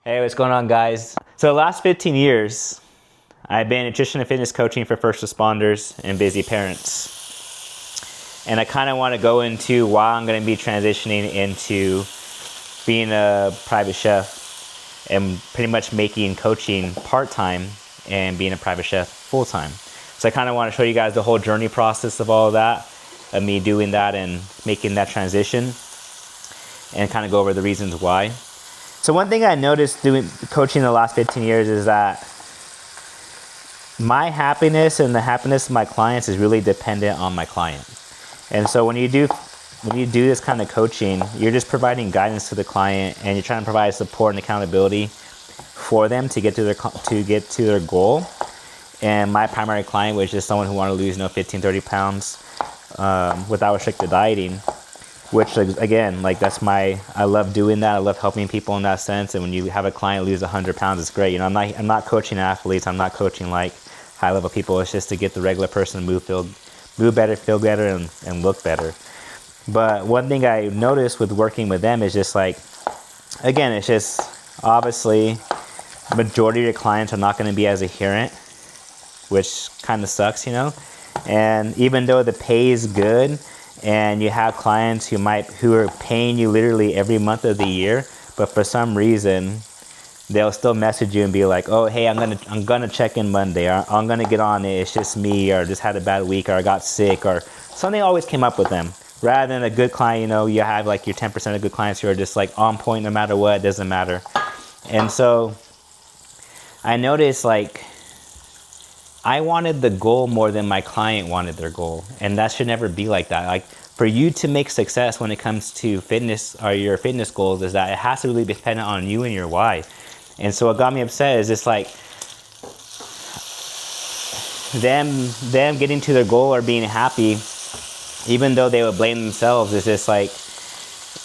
Hey, what's going on, guys? So the last 15 years, I've been nutrition and fitness coaching for first responders and busy parents. And I kind of want to go into why I'm going to be transitioning into being a private chef and pretty much making coaching part-time and being a private chef full-time. So I kind of want to show you guys the whole journey process of all of that, of me doing that and making that transition, and kind of go over the reasons why. So one thing I noticed doing coaching the last 15 years is that my happiness and the happiness of my clients is really dependent on my client. And so when you do this kind of coaching, you're just providing guidance to the client, and you're trying to provide support and accountability for them to get to their goal. And my primary client was just someone who wanted to lose 15, 30 pounds without restricted dieting. Which, again, I love doing that. I love helping people in that sense. And when you have a client lose 100 pounds, it's great. I'm not coaching athletes. I'm not coaching like high level people. It's just to get the regular person to move better, feel better, and look better. But one thing I noticed with working with them is just again, it's just obviously majority of your clients are not going to be as adherent, which kind of sucks, And even though the pay is good, and you have clients who are paying you literally every month of the year, but for some reason they'll still message you and be like, "Oh, hey, I'm gonna check in Monday, or I'm gonna get on it. It's just me, or just had a bad week, or I got sick," or something always came up with them. Rather than a good client, you have like your 10% of good clients who are just on point no matter what, it doesn't matter. And so I noticed I wanted the goal more than my client wanted their goal. And that should never be like that. For you to make success when it comes to fitness or your fitness goals is that it has to really be dependent on you and your why. And so what got me upset is just them getting to their goal or being happy, even though they would blame themselves, is just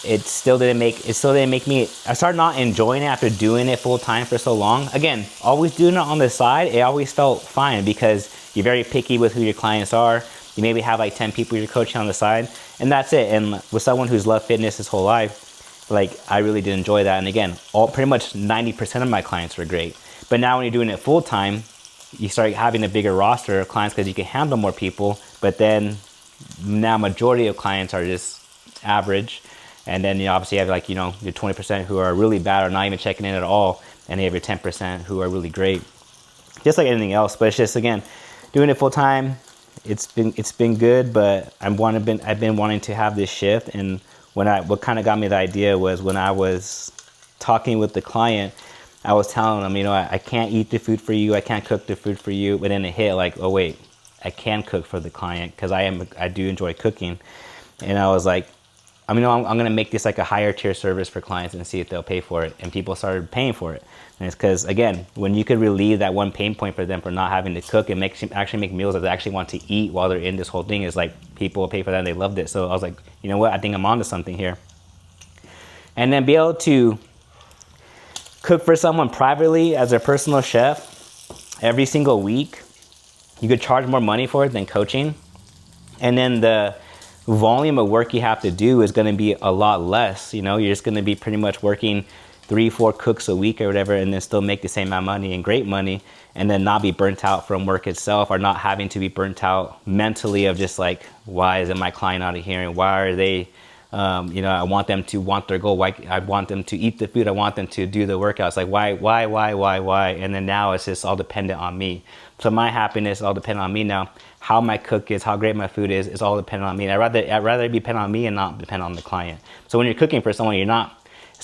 it still didn't make me, I started not enjoying it after doing it full time for so long. Again, always doing it on the side, it always felt fine because you're very picky with who your clients are. You maybe have 10 people you're coaching on the side, and that's it. And with someone who's loved fitness his whole life, I really did enjoy that. And again, pretty much 90% of my clients were great. But now when you're doing it full time, you start having a bigger roster of clients because you can handle more people. But then now majority of clients are just average. And then you obviously have your 20% who are really bad or not even checking in at all, and you have your 10% who are really great. Just like anything else, but it's just, again, doing it full time. It's been good, but I've been wanting to have this shift. And what kind of got me the idea was when I was talking with the client, I was telling them, I can't eat the food for you, I can't cook the food for you. But then it hit oh wait, I can cook for the client because I do enjoy cooking. And I was like, I'm going to make this a higher tier service for clients and see if they'll pay for it. And people started paying for it. And it's because, again, when you could relieve that one pain point for them for not having to cook and actually make meals that they actually want to eat while they're in this whole thing, is people will pay for that and they loved it. So I was like, you know what, I think I'm onto something here. And then be able to cook for someone privately as a personal chef every single week, you could charge more money for it than coaching. And then the volume of work you have to do is going to be a lot less. You're just going to be pretty much working 3-4 cooks a week or whatever, and then still make the same amount of money and great money, and then not be burnt out from work itself, or not having to be burnt out mentally of just why isn't my client not adhering? Why are they I want them to want their goal. I want them to eat the food. I want them to do the workouts. Why? And then now it's just all dependent on me. So my happiness is all dependent on me now. How my cook is, how great my food is all dependent on me. And I'd rather it be dependent on me and not depend on the client. So when you're cooking for someone, it's not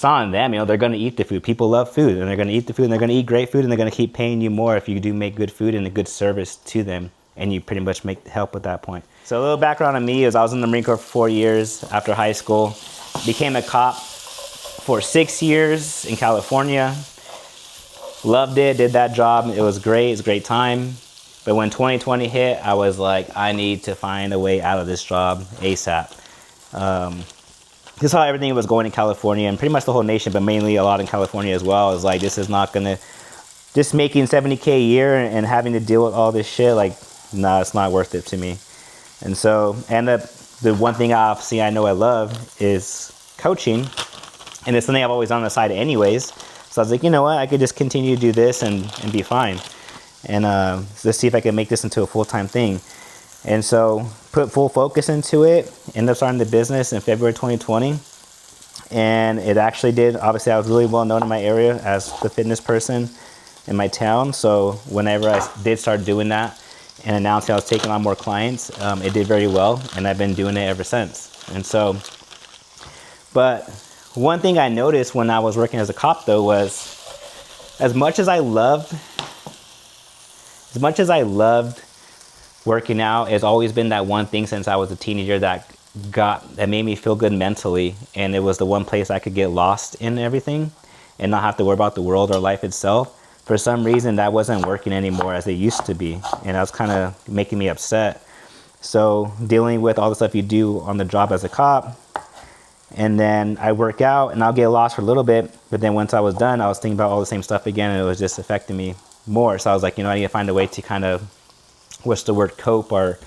on them. They're going to eat the food. People love food, and they're going to eat the food, and they're going to eat great food, and they're going to keep paying you more if you do make good food and a good service to them, and you pretty much make help at that point. So a little background on me is I was in the Marine Corps for 4 years after high school, became a cop for 6 years in California, loved it, did that job. It was great. It's a great time. But when 2020 hit, I was like, I need to find a way out of this job ASAP. This is how everything was going in California, and pretty much the whole nation, but mainly a lot in California as well. Is this is not gonna, just making $70K a year and having to deal with all this shit. Nah, it's not worth it to me. And so, the one thing I know I love is coaching, and it's something I've always done on the side anyways. So I was like, you know what, I could just continue to do this and be fine. And let's see if I can make this into a full-time thing. And so put full focus into it, ended up starting the business in February 2020. And it actually did. Obviously, I was really well known in my area as the fitness person in my town. So whenever I did start doing that and announced I was taking on more clients, it did very well. And I've been doing it ever since. And so, but one thing I noticed when I was working as a cop, though, was as much as I loved working out, it's always been that one thing since I was a teenager that made me feel good mentally. And it was the one place I could get lost in everything and not have to worry about the world or life itself. For some reason, that wasn't working anymore as it used to be. And that was kind of making me upset. So dealing with all the stuff you do on the job as a cop, and then I work out and I'll get lost for a little bit. But then once I was done, I was thinking about all the same stuff again, and it was just affecting me more. So I was like, you know, I need to find a way to kind of, cope or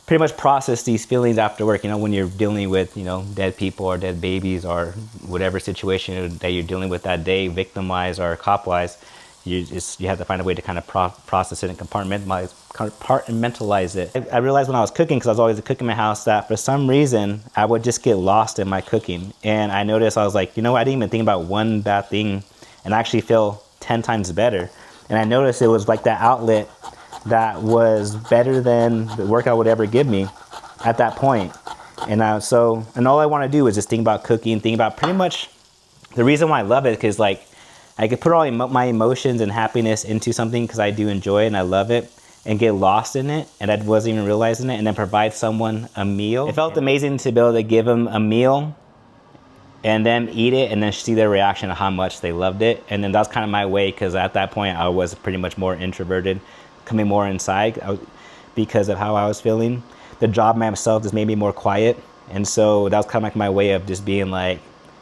pretty much process these feelings after work. You know, when you're dealing with, dead people or dead babies or whatever situation that you're dealing with that day, victim-wise or cop-wise, you have to find a way to kind of process it and compartmentalize it. I realized when I was cooking, because I was always cooking in my house, that for some reason I would just get lost in my cooking. And I noticed, I was like, I didn't even think about one bad thing and I actually feel 10 times better. And I noticed it was like that outlet that was better than the workout would ever give me at that point. And all I want to do is just think about cooking, think about pretty much the reason why I love it, because like I could put all my emotions and happiness into something because I do enjoy it and I love it, and get lost in it, and I wasn't even realizing it, and then provide someone a meal. It felt amazing to be able to give them a meal and then eat it and then see their reaction of how much they loved it. And then that's kind of my way, because at that point I was pretty much more introverted, coming more inside because of how I was feeling. The job myself just made me more quiet. And so that was kind of like my way of just being like,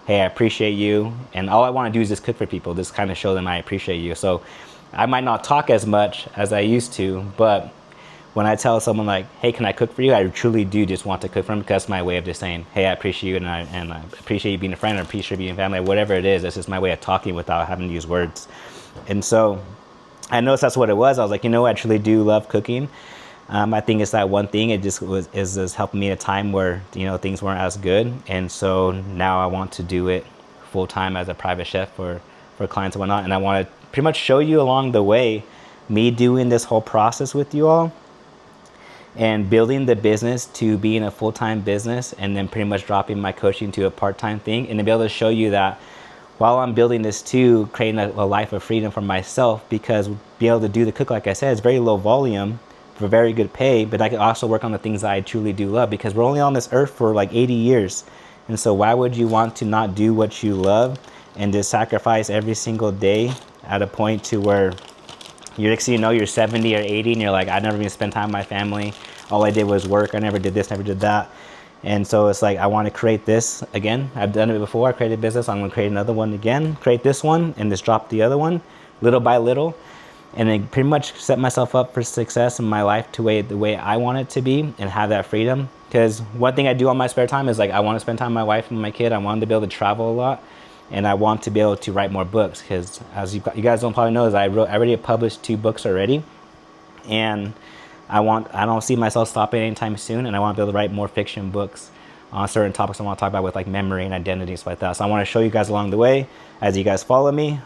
hey, I appreciate you. And all I want to do is just cook for people, just kind of show them I appreciate you. So I might not talk as much as I used to, but when I tell someone like, hey, can I cook for you? I truly do just want to cook for them, because that's my way of just saying, hey, I appreciate you, and I appreciate you being a friend, I appreciate you being family, whatever it is. It's just my way of talking without having to use words. And so I noticed that's what it was. I was like, I truly do love cooking. I think it's that one thing. It just is helping me at a time where, things weren't as good. And so now I want to do it full time as a private chef for clients and whatnot. And I want to pretty much show you along the way, me doing this whole process with you all and building the business to being a full-time business, and then pretty much dropping my coaching to a part-time thing, and to be able to show you that while I'm building this too, creating a life of freedom for myself, because being able to do the cook, like I said, is very low volume for very good pay, but I can also work on the things that I truly do love, because we're only on this earth for like 80 years. And so why would you want to not do what you love and just sacrifice every single day at a point to where you're 70 or 80 and you're like, I never even spent time with my family. All I did was work. I never did this, never did that. And so it's like, I want to create this again. I've done it before. I created a business. I'm going to create another one again, create this one, and just drop the other one little by little. And then pretty much set myself up for success in my life the way I want it to be, and have that freedom. Because one thing I do on my spare time is like, I want to spend time with my wife and my kid. I want to be able to travel a lot. And I want to be able to write more books, because as you guys don't probably know, is I already published 2 books already. And I don't see myself stopping anytime soon, and I want to be able to write more fiction books on certain topics I want to talk about with like memory and identity, stuff like that. So I want to show you guys along the way as you guys follow me,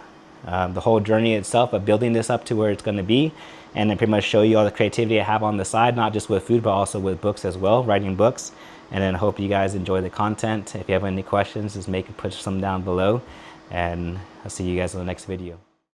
the whole journey itself of building this up to where it's going to be, and then pretty much show you all the creativity I have on the side, not just with food, but also with books as well, writing books. And then I hope you guys enjoy the content. If you have any questions, just put some down below, and I'll see you guys in the next video.